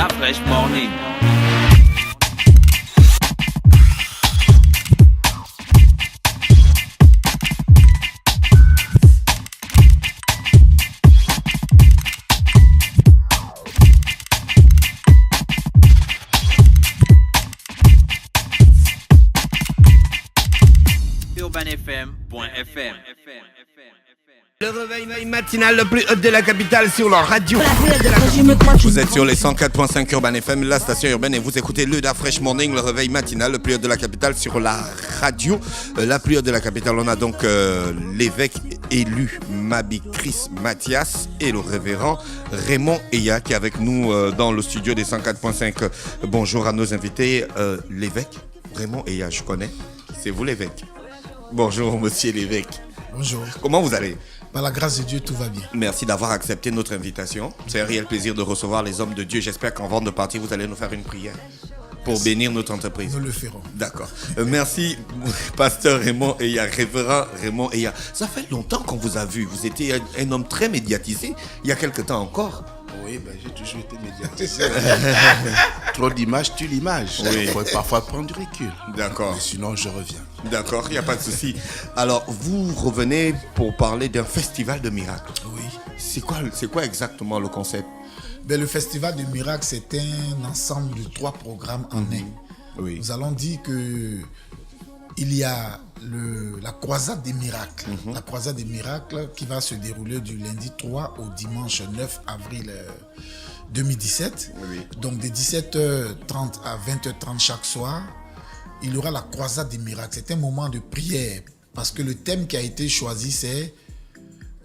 Da Fresh Morning. UrbanFM.fm. Le réveil matinal le plus haut de la capitale sur la radio. Vous êtes sur les 104.5 Urban FM, la station urbaine, et vous écoutez le Da Fresh Morning, le réveil matinal le plus haut de la capitale sur la radio. La plus haute de la capitale, on a donc l'évêque élu Mabi Chris Mathias et le révérend Raymond Eya qui est avec nous dans le studio des 104.5. Bonjour à nos invités. L'évêque Raymond Eya, je connais. C'est vous l'évêque. Bonjour monsieur l'évêque. Bonjour. Comment vous allez? Par la grâce de Dieu, tout va bien. Merci d'avoir accepté notre invitation. C'est un réel plaisir de recevoir les hommes de Dieu. J'espère qu'avant de partir, vous allez nous faire une prière pour bénir notre entreprise. Nous le ferons. D'accord. Merci, pasteur Raymond Eya, révérend Raymond Eya. Ça fait longtemps qu'on vous a vu. Vous étiez un homme très médiatisé, il y a quelque temps encore. Oui, j'ai toujours été médiatisé. Trop d'images tue l'image. Oui. Il faut parfois prendre du recul. D'accord. Mais sinon, je reviens. D'accord, il n'y a pas de souci. Alors, vous revenez pour parler d'un festival de miracles. Oui. C'est quoi exactement le concept? Le festival de miracles, c'est un ensemble de 3 programmes en un. Oui. Nous allons dire que il y a la croisade des miracles. La croisade des miracles qui va se dérouler du lundi 3 au dimanche 9 avril 2017. Oui. Donc de 17h30 à 20h30 chaque soir, il y aura la croisade des miracles. C'est un moment de prière parce que le thème qui a été choisi, c'est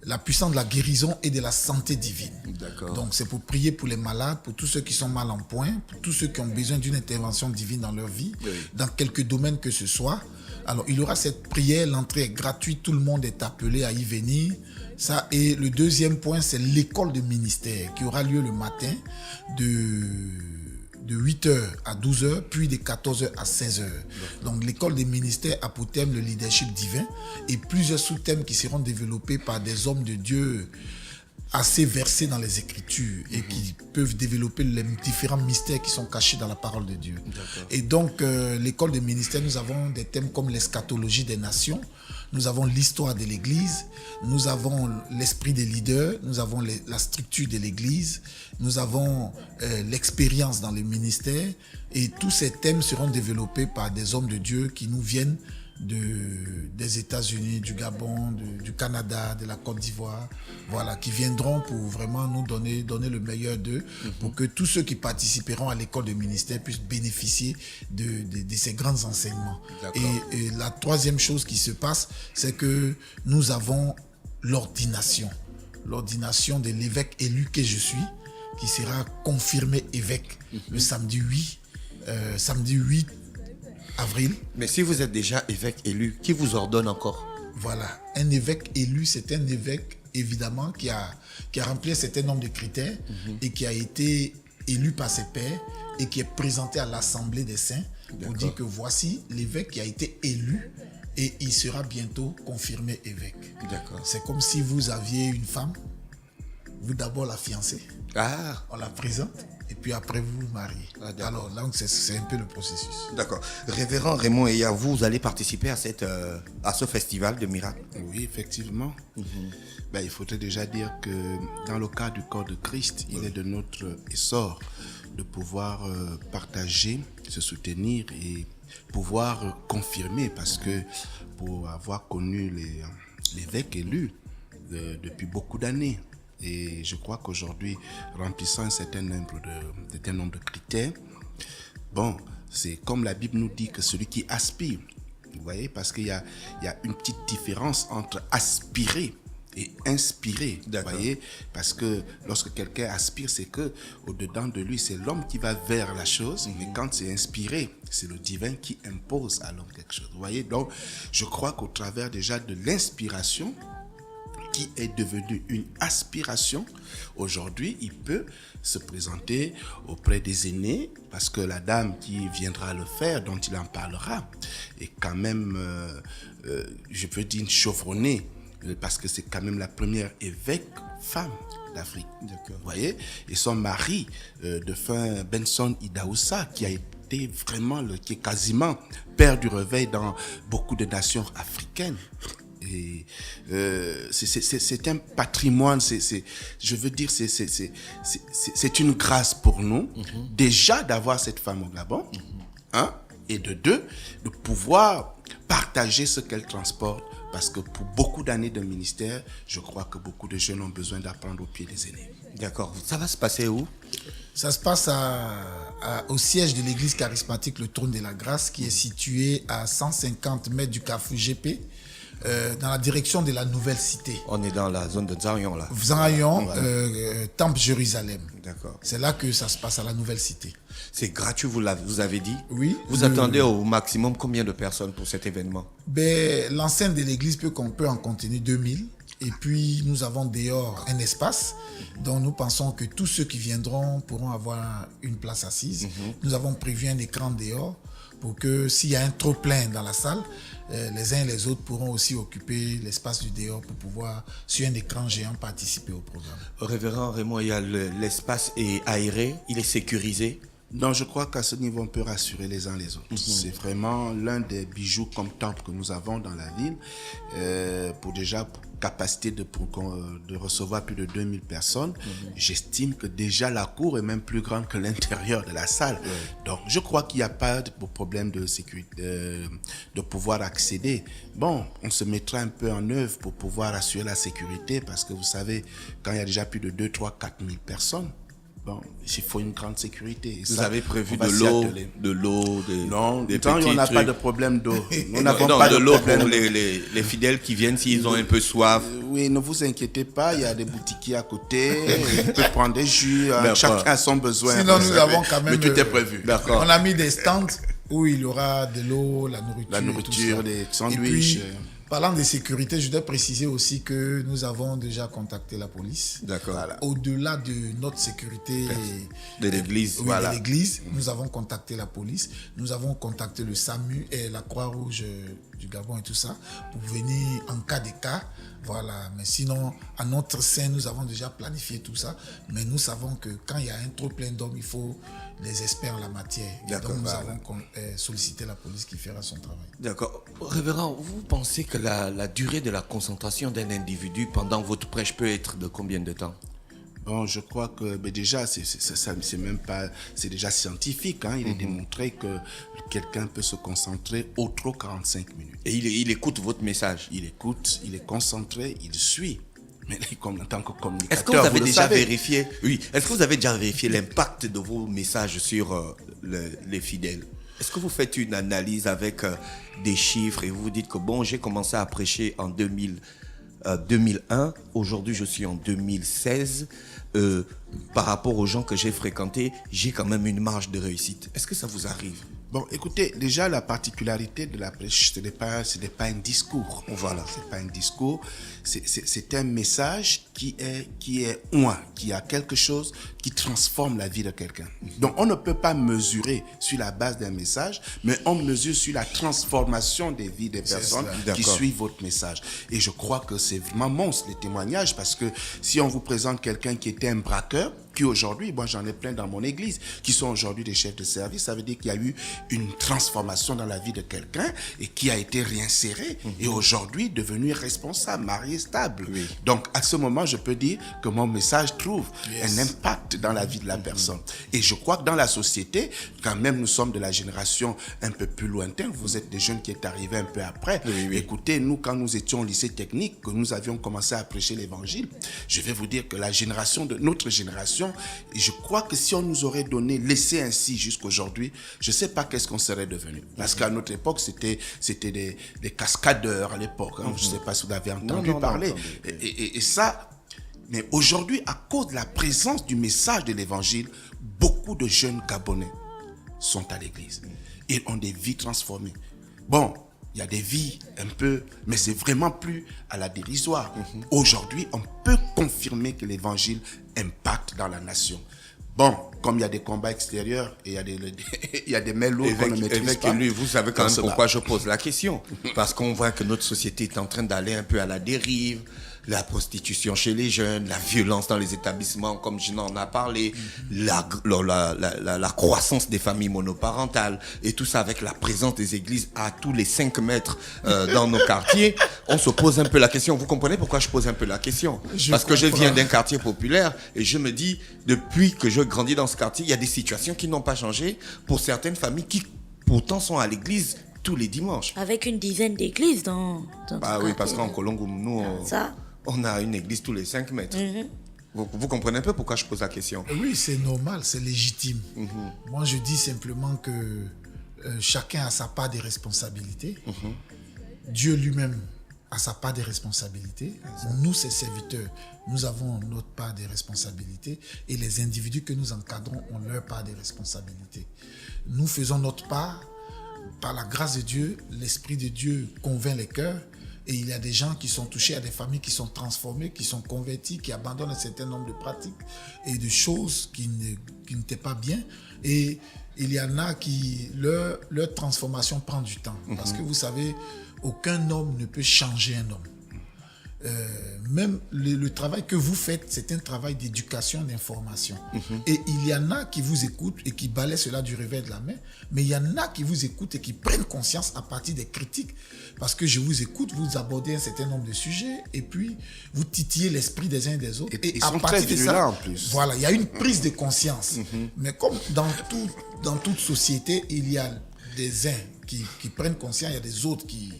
la puissance de la guérison et de la santé divine. D'accord. Donc c'est pour prier pour les malades, pour tous ceux qui sont mal en point, pour tous ceux qui ont besoin d'une intervention divine dans leur vie, oui, dans quelque domaine que ce soit. Alors il y aura cette prière, l'entrée est gratuite, tout le monde est appelé à y venir. Ça, et le deuxième point, c'est l'école de ministère qui aura lieu le matin de 8h à 12h, puis de 14h à 16h. Donc l'école des ministères a pour thème le leadership divin et plusieurs sous-thèmes qui seront développés par des hommes de Dieu assez versés dans les Écritures et qui peuvent développer les différents mystères qui sont cachés dans la parole de Dieu. Et donc, l'école des ministères, nous avons des thèmes comme l'eschatologie des nations, nous avons l'histoire de l'Église, nous avons l'esprit des leaders, nous avons la structure de l'Église, nous avons l'expérience dans les ministères, et tous ces thèmes seront développés par des hommes de Dieu qui nous viennent des États-Unis, du Gabon, du Canada, de la Côte d'Ivoire, voilà, qui viendront pour vraiment nous donner le meilleur d'eux, pour que tous ceux qui participeront à l'école de ministère puissent bénéficier de ces grands enseignements. Et la troisième chose qui se passe, c'est que nous avons l'ordination de l'évêque élu que je suis, qui sera confirmé évêque le samedi 8 avril. Mais si vous êtes déjà évêque élu, qui vous ordonne encore? Voilà, un évêque élu, c'est un évêque évidemment qui a rempli un certain nombre de critères et qui a été élu par ses pairs et qui est présenté à l'Assemblée des saints pour dire que voici l'évêque qui a été élu et il sera bientôt confirmé évêque. D'accord. C'est comme si vous aviez une femme, vous d'abord la fiancez, on la présente et puis après vous vous mariez. Alors là, c'est un peu le processus. D'accord. Révérend Raymond Eya, vous allez participer à ce festival de miracles? Oui, effectivement. Il faudrait déjà dire que dans le cas du corps de Christ, il est de notre essor de pouvoir partager, se soutenir et pouvoir confirmer, parce que pour avoir connu l'évêque élu depuis beaucoup d'années, et je crois qu'aujourd'hui, remplissant un certain nombre de critères, c'est comme la Bible nous dit que celui qui aspire, vous voyez, parce qu'il y a une petite différence entre aspirer et inspirer, vous voyez, parce que lorsque quelqu'un aspire, c'est que au-dedans de lui, c'est l'homme qui va vers la chose, mais quand c'est inspiré, c'est le divin qui impose à l'homme quelque chose, vous voyez. Donc, je crois qu'au travers déjà de l'inspiration, qui est devenu une aspiration, aujourd'hui, il peut se présenter auprès des aînés, parce que la dame qui viendra le faire, dont il en parlera, est quand même, je peux dire, chevronnée parce que c'est quand même la première évêque femme d'Afrique. Vous voyez? Et son mari, défunt Benson Idaoussa, qui a été vraiment, qui est quasiment père du réveil dans beaucoup de nations africaines. Et c'est un patrimoine, je veux dire, c'est une grâce pour nous, déjà d'avoir cette femme au Gabon, et de deux, de pouvoir partager ce qu'elle transporte, parce que pour beaucoup d'années de ministère, je crois que beaucoup de jeunes ont besoin d'apprendre au pied des aînés. D'accord. Ça va se passer où? Ça se passe au siège de l'église charismatique Le Trône de la Grâce, qui est situé à 150 mètres du Carrefour GP, dans la direction de la Nouvelle Cité. On est dans la zone de Zayon, là. Zayon, Temple Jérusalem. D'accord. C'est là que ça se passe, à la Nouvelle Cité. C'est gratuit, vous avez dit? Oui. Vous attendez au maximum combien de personnes pour cet événement? L'enceinte de l'église peut en contenir 2000. Et puis, nous avons dehors un espace dont nous pensons que tous ceux qui viendront pourront avoir une place assise. Nous avons prévu un écran dehors pour que s'il y a un trop-plein dans la salle, les uns et les autres pourront aussi occuper l'espace du dehors pour pouvoir, sur un écran géant, participer au programme. Révérend Raymond, il y a l'espace est aéré, il est sécurisé? Non, je crois qu'à ce niveau, on peut rassurer les uns les autres. C'est vraiment l'un des bijoux comme temple que nous avons dans la ville, pour capacité de recevoir plus de 2000 personnes. J'estime que déjà la cour est même plus grande que l'intérieur de la salle. Donc, je crois qu'il n'y a pas de problème de sécurité, de pouvoir accéder. Bon, on se mettra un peu en œuvre pour pouvoir assurer la sécurité, parce que vous savez, quand il y a déjà plus de 2, 3, 4 000 personnes, bon, il faut une grande sécurité. Vous avez prévu de l'eau, non, des tant petits on n'a trucs. pas de problème d'eau. Nous n'avons non, pas de de l'eau problème. pour les fidèles qui viennent s'ils ont un peu soif. Oui, ne vous inquiétez pas, il y a des boutiquiers à côté, on peut prendre des jus, chacun a son besoin. Sinon, nous avons quand même... Mais tout est prévu. D'accord. On a mis des stands où il y aura de l'eau, la nourriture, des tout ça. sandwichs. Et puis, parlant de sécurité, je dois préciser aussi que nous avons déjà contacté la police. D'accord. Voilà. Au-delà de notre sécurité De l'église, de l'église, nous avons contacté la police, nous avons contacté le SAMU et la Croix-Rouge du Gabon et tout ça pour venir en cas de cas. Voilà. Mais sinon, à notre sein, nous avons déjà planifié tout ça. Mais nous savons que quand il y a un trop plein d'hommes, il faut les experts en la matière. Et donc, nous avons sollicité la police qui fera son travail. D'accord. Révérend, vous pensez que la durée de la concentration d'un individu pendant votre prêche peut être de combien de temps? Bon, je crois que déjà, c'est déjà scientifique. Il est démontré que quelqu'un peut se concentrer au trop 45 minutes. Et il écoute votre message? Il écoute, il est concentré, il suit. Mais en tant que communicateur, est-ce que vous avez déjà vérifié? Oui. Est-ce que vous avez déjà vérifié l'impact de vos messages sur les fidèles? Est-ce que vous faites une analyse avec des chiffres et vous vous dites que bon, j'ai commencé à prêcher en 2001, aujourd'hui je suis en 2016, par rapport aux gens que j'ai fréquentés, j'ai quand même une marge de réussite. Est-ce que ça vous arrive? Bon, écoutez, déjà la particularité de la prêche, ce n'est pas un discours. Voilà, c'est pas un discours. C'est un message qui a quelque chose qui transforme la vie de quelqu'un. Donc, on ne peut pas mesurer sur la base d'un message, mais on mesure sur la transformation des vies des personnes qui suivent votre message. Et je crois que c'est vraiment monstre les témoignages, parce que si on vous présente quelqu'un qui était un braqueur, qui aujourd'hui, moi j'en ai plein dans mon église, qui sont aujourd'hui des chefs de service, ça veut dire qu'il y a eu une transformation dans la vie de quelqu'un et qui a été réinséré et aujourd'hui devenu responsable, marié, stable. Oui. Donc à ce moment, je peux dire que mon message trouve un impact dans la vie de la personne. Et je crois que dans la société, quand même nous sommes de la génération un peu plus lointaine, vous êtes des jeunes qui est arrivés un peu après. Oui. Écoutez, nous quand nous étions au lycée technique, que nous avions commencé à prêcher l'évangile, je vais vous dire que notre génération, et je crois que si on nous aurait laissé ainsi jusqu'aujourd'hui, je ne sais pas qu'est-ce qu'on serait devenu. Parce qu'à notre époque, c'était des cascadeurs à l'époque. Je ne sais pas si vous avez entendu parler. Et ça, mais aujourd'hui, à cause de la présence du message de l'évangile, beaucoup de jeunes Gabonais sont à l'église. Ils ont des vies transformées. Bon, il y a des vies un peu, mais c'est vraiment plus à la dérisoire. Aujourd'hui, on peut confirmer que l'évangile impacte dans la nation. Bon, comme il y a des combats extérieurs et il y a des mains lourdes qu'on ne maîtrise pas. Lui, vous savez quand même pourquoi je pose la question. Parce qu'on voit que notre société est en train d'aller un peu à la dérive. La prostitution chez les jeunes, la violence dans les établissements, comme je n'en ai parlé, la croissance des familles monoparentales, et tout ça avec la présence des églises à tous les 5 mètres dans nos quartiers. On se pose un peu la question. Vous comprenez pourquoi je pose un peu la question? Parce que je viens d'un quartier populaire et je me dis, depuis que je grandis dans ce quartier, il y a des situations qui n'ont pas changé pour certaines familles qui pourtant sont à l'église tous les dimanches. Avec une dizaine d'églises dans Ah oui, parce qu'en Colongoum, nous, on a une église tous les 5 mètres. Vous comprenez un peu pourquoi je pose la question? Oui, c'est normal, c'est légitime. Moi, je dis simplement que chacun a sa part des responsabilités. Dieu lui-même a sa part des responsabilités. Nous, ses serviteurs, nous avons notre part des responsabilités. Et les individus que nous encadrons ont leur part des responsabilités. Nous faisons notre part. Par la grâce de Dieu, l'Esprit de Dieu convainc les cœurs. Et il y a des gens qui sont touchés, il y a des familles qui sont transformées, qui sont converties, qui abandonnent un certain nombre de pratiques et de choses qui n'étaient pas bien. Et il y en a qui, leur transformation prend du temps. Parce que vous savez, aucun homme ne peut changer un homme. Même le travail que vous faites, c'est un travail d'éducation, d'information. Et il y en a qui vous écoutent et qui balaient cela du revers de la main, mais il y en a qui vous écoutent et qui prennent conscience à partir des critiques. Parce que je vous écoute, vous abordez un certain nombre de sujets et puis vous titillez l'esprit des uns et des autres. Et à sont partir très de ça, là en plus. voilà, il y a une prise de conscience. Mais comme dans toute société, il y a des uns qui prennent conscience, il y a des autres qui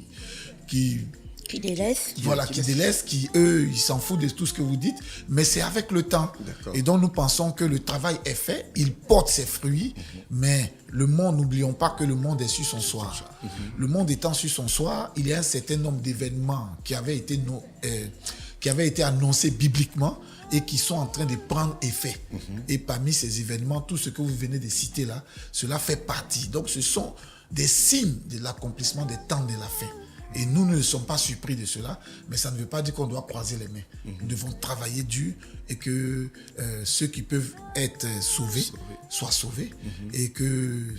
délaissent. Voilà, qui délaissent, qui eux, ils s'en foutent de tout ce que vous dites, mais c'est avec le temps. Et donc nous pensons que le travail est fait, il porte ses fruits, mais le monde, n'oublions pas que le monde est sur son soir. Le monde étant sur son soir, il y a un certain nombre d'événements qui avaient été annoncés bibliquement et qui sont en train de prendre effet. Et parmi ces événements, tout ce que vous venez de citer là, cela fait partie. Donc ce sont des signes de l'accomplissement des temps de la fin. Et nous ne sommes pas surpris de cela, mais ça ne veut pas dire qu'on doit croiser les mains. Nous devons travailler dur et que ceux qui peuvent être sauvés soient sauvés et que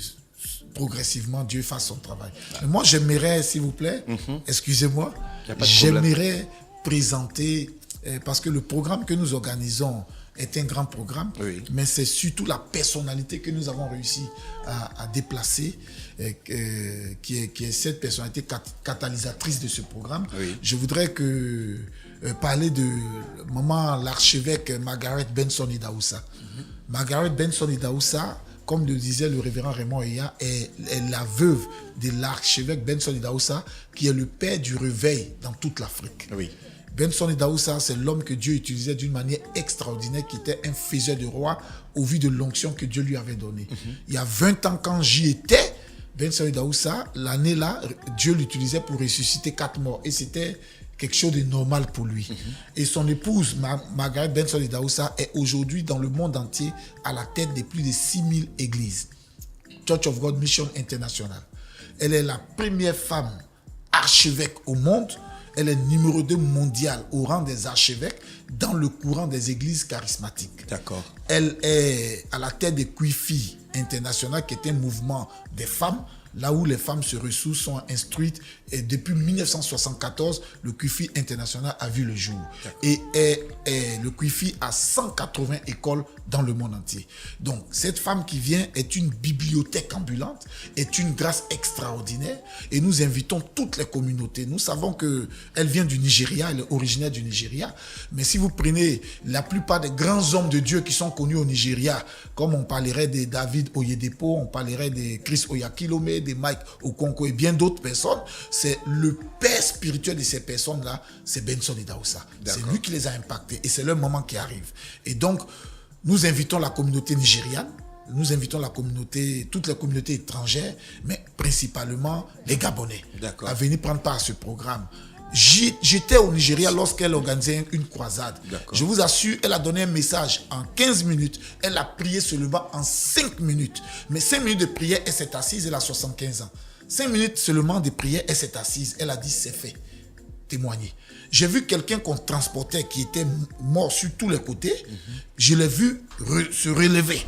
progressivement Dieu fasse son travail. Mais moi, j'aimerais, s'il vous plaît, excusez-moi, j'aimerais présenter, parce que le programme que nous organisons est un grand programme, mais c'est surtout la personnalité que nous avons réussi à déplacer, qui est cette personnalité catalysatrice de ce programme. Je voudrais parler de maman l'archevêque Margaret Benson Idaoussa. Margaret Benson Idaoussa, comme le disait le révérend Raymond Eya, est la veuve de l'archevêque Benson Idaoussa, qui est le père du réveil dans toute l'Afrique. Benson Idaoussa, c'est l'homme que Dieu utilisait d'une manière extraordinaire, qui était un faiseur de roi au vu de l'onction que Dieu lui avait donnée. Il y a 20 ans, quand j'y étais, Benson Idaoussa, l'année-là, Dieu l'utilisait pour ressusciter 4 morts. Et c'était quelque chose de normal pour lui. Et son épouse, Margaret Benson Idaoussa, est aujourd'hui dans le monde entier à la tête de plus de 6000 églises. Church of God Mission International. Elle est la première femme archevêque au monde. Elle est numéro 2 mondial au rang des archevêques dans le courant des églises charismatiques. D'accord. Elle est à la tête de Kwifi International, qui est un mouvement des femmes, là où les femmes se ressourcent, sont instruites. Et depuis 1974, le Kwifi International a vu le jour. Et le Kwifi a 180 écoles dans le monde entier. Donc, cette femme qui vient est une bibliothèque ambulante, est une grâce extraordinaire. Et nous invitons toutes les communautés. Nous savons qu'elle vient du Nigeria, elle est originaire du Nigeria. Mais si vous prenez la plupart des grands hommes de Dieu qui sont connus au Nigeria, comme on parlerait de David Oyedepo, on parlerait de Chris Oyakhilome, de Mike Okonkwo et bien d'autres personnes, c'est le père spirituel de ces personnes-là, c'est Benson Idaoussa. C'est lui qui les a impactés et c'est leur moment qui arrive. Et donc, nous invitons la communauté nigériane, nous invitons toutes les communautés étrangères, mais principalement les Gabonais, à venir prendre part à ce programme. J'étais au Nigeria lorsqu'elle organisait une croisade. Je vous assure, elle a donné un message en 15 minutes. Elle a prié seulement en 5 minutes. Mais 5 minutes de prière, elle s'est assise, elle a 75 ans. 5 minutes seulement de prière, elle s'est assise. Elle a dit, c'est fait. témoigner. J'ai vu quelqu'un qu'on transportait qui était mort sur tous les côtés. Je l'ai vu se relever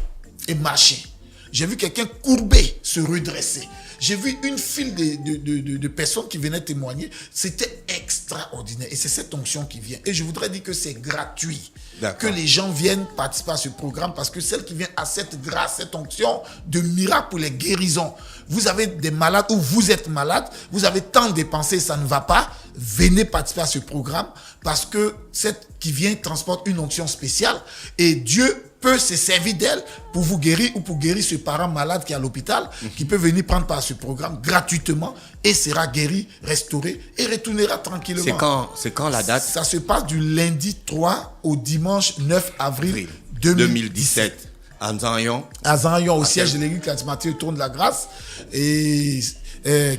et marcher. J'ai vu quelqu'un courbé se redresser. J'ai vu une file de personnes qui venaient témoigner. C'était extraordinaire. Et c'est cette onction qui vient. Et je voudrais dire que c'est gratuit. Que les gens viennent participer à ce programme parce que celle qui vient à cette grâce, cette onction de miracle pour les guérisons. Vous avez des malades ou vous êtes malade, vous avez tant dépensé, ça ne va pas. Venez participer à ce programme parce que cette qui vient transporte une onction spéciale et Dieu peut se servir d'elle pour vous guérir ou pour guérir ce parent malade qui est à l'hôpital, qui peut venir prendre part à ce programme gratuitement et sera guéri, restauré et retournera tranquillement. C'est quand la date? Ça se passe du lundi 3 au dimanche 9 avril 2017. À Nzanyon. À Nzanyon, au siège de l'église charismatique au Trône de la Grâce, et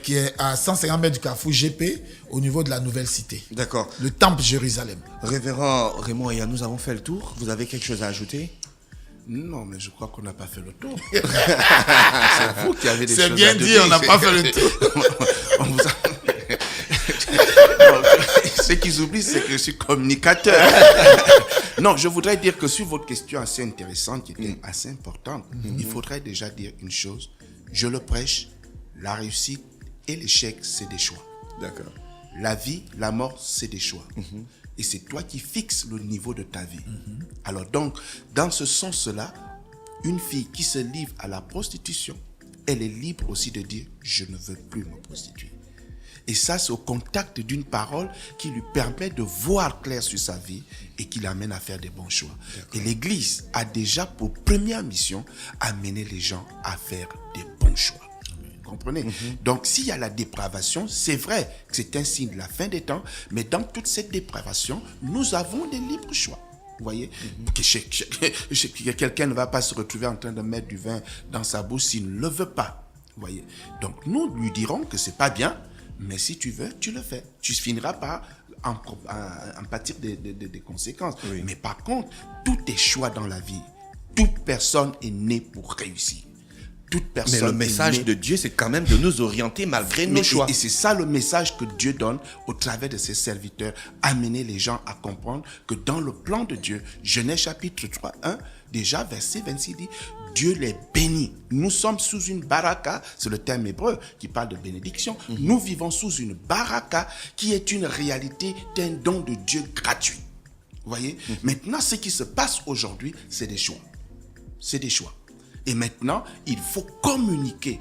qui est à 150 mètres du Carrefour GP, au niveau de la Nouvelle Cité. D'accord. Le Temple Jérusalem. Révérend Raymond Eya, nous avons fait le tour. Vous avez quelque chose à ajouter? Non, mais je crois qu'on n'a pas fait le tour. C'est vous qui avez des choses à dire. C'est bien dit, on n'a pas fait le tour. Ce qu'ils oublient, c'est que je suis communicateur. Non, je voudrais dire que sur votre question assez intéressante, qui était assez importante, il faudrait déjà dire une chose. Je le prêche, la réussite et l'échec, c'est des choix. D'accord. La vie, la mort, c'est des choix. Et c'est toi qui fixes le niveau de ta vie. Alors donc, dans ce sens-là, une fille qui se livre à la prostitution, elle est libre aussi de dire « je ne veux plus me prostituer ». Et ça, c'est au contact d'une parole qui lui permet de voir clair sur sa vie et qui l'amène à faire des bons choix. Et l'Église a déjà pour première mission amener les gens à faire des bons choix. Comprenez? Donc, s'il y a la dépravation, c'est vrai que c'est un signe de la fin des temps, mais dans toute cette dépravation, nous avons des libres choix. Vous voyez? Quelqu'un ne va pas se retrouver en train de mettre du vin dans sa bouche s'il ne le veut pas. Vous voyez? Donc, nous lui dirons que c'est pas bien, mais si tu veux, tu le fais. Tu finiras par en pâtir des conséquences. Oui. Mais par contre, tout est choix dans la vie. Toute personne est née pour réussir. Mais le message de Dieu, c'est quand même de nous orienter malgré nos choix. Et c'est ça le message que Dieu donne au travers de ses serviteurs. Amener les gens à comprendre que dans le plan de Dieu, Genèse chapitre 3, 1, déjà verset 26 dit, Dieu les bénit. Nous sommes sous une baraka, c'est le terme hébreu qui parle de bénédiction. Nous vivons sous une baraka qui est une réalité d'un don de Dieu gratuit. Vous voyez? Maintenant, ce qui se passe aujourd'hui, c'est des choix. C'est des choix. Et maintenant, il faut communiquer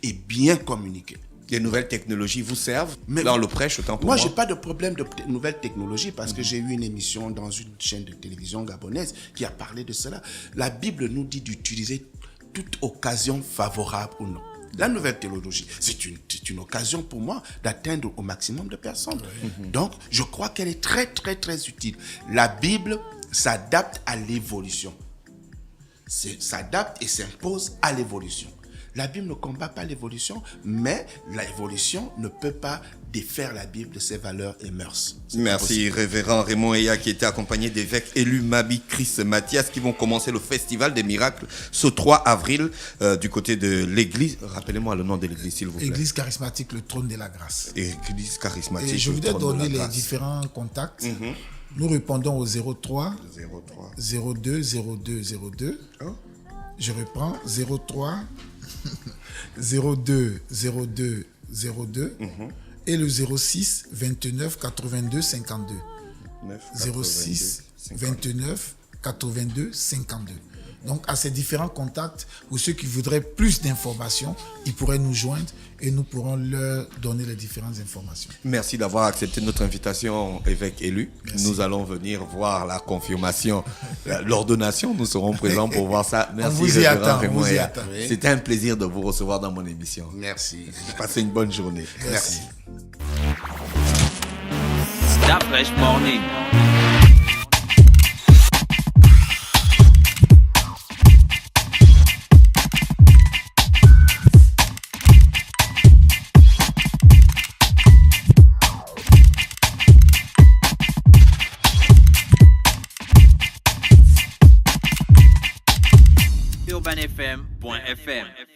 et bien communiquer. Les nouvelles technologies vous servent dans le prêche autant pour moi? Moi, je n'ai pas de problème de nouvelles technologies parce que j'ai eu une émission dans une chaîne de télévision gabonaise qui a parlé de cela. La Bible nous dit d'utiliser toute occasion favorable ou non. La nouvelle technologie, c'est une occasion pour moi d'atteindre au maximum de personnes. Donc, je crois qu'elle est très, très, très utile. La Bible s'adapte à l'évolution. S'adapte et s'impose à l'évolution. La Bible ne combat pas l'évolution, mais l'évolution ne peut pas défaire la Bible de ses valeurs et mœurs. Merci, révérend Raymond Eya, qui était accompagné d'évêques élus Mabi, Chris, Mathias, qui vont commencer le Festival des Miracles ce 3 avril du côté de l'église. Rappelez-moi le nom de l'église, s'il vous plaît. Église charismatique, le Trône de la Grâce. Église charismatique. Et je voudrais donner les différents contacts. Nous répondons au 03 02 02 02. Oh. Je reprends 03 02 02 02 et le 06 29 82 52. 06 29 82 52. Donc, à ces différents contacts, pour ceux qui voudraient plus d'informations, ils pourraient nous joindre et nous pourrons leur donner les différentes informations. Merci d'avoir accepté notre invitation, évêque élu. Merci. Nous allons venir voir la confirmation, l'ordonnation. Nous serons présents pour voir ça. Merci, on vous y attend. C'était un plaisir de vous recevoir dans mon émission. Merci. Passez une bonne journée. Merci. D'Afresh Morning. urbanfm.fm